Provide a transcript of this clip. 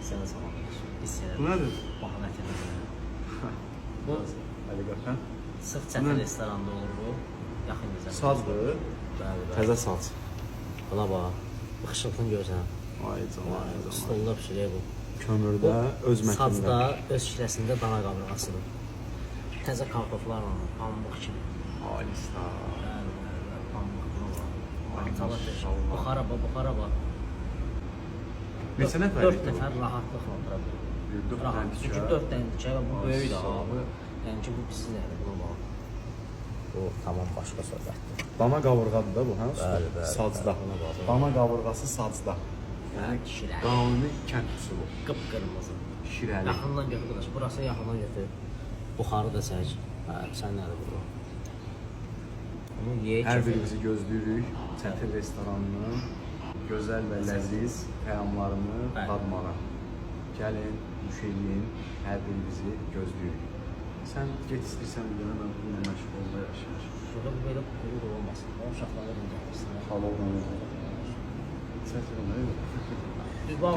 Sənə salamlar. Biz sənə. Bu nədir? Baxın ətini. Bu Hadi qapı. sırf çətin restoranda olur bu. Yaxın güzel. Sazdır. Bəli, bəli. Təzə saz. Buna bax. Bu xışıltını görsən. Ay canım. Stolda pişirək bu. Kömürdə öz Sazda məkanda. öz şirəsində dana qaburğasıdır. Təzə kartoflarla, pambıq kimi. Alista. Bəli, bəli, pambıq buna bax. Maşallah. Buxara bax, buxara bax. Neçə nəfər? 4 nəfər rahatlıqla otura bilər. Rahat. Çünki 4 dənə dikə və bu böyük də abi. Yəni ki, bu pisi nədir, buna bax. Bu tamam başqa söhbətdir. Dana qaburğadır da bu, hə? Bəli, bəli. Sazda. Buna bax. Dana qaburğası sazda. Yəni kişilər. Qanuni kənd üsulu. Qıpqırmızı. Şirəli. Yaxından götür qardaş. Burası yaxından götür. Buxarı da çək. Hə, sən nədir bu? Bunu yeyək. Hər birimizi gözləyirik. Çətin restoranının gözəl və ləziz təamlarını dadmağa. Gəlin, yuş eləyin, hər birimizi gözləyirik. Sən get istəyirsən bir dənə mən bununla məşğul olmaya yaşayır. Şurada bu belə quru da olmasın. O uşaqları da gəlirsinlər. Halovla. Çətin olmalı. Düz bax.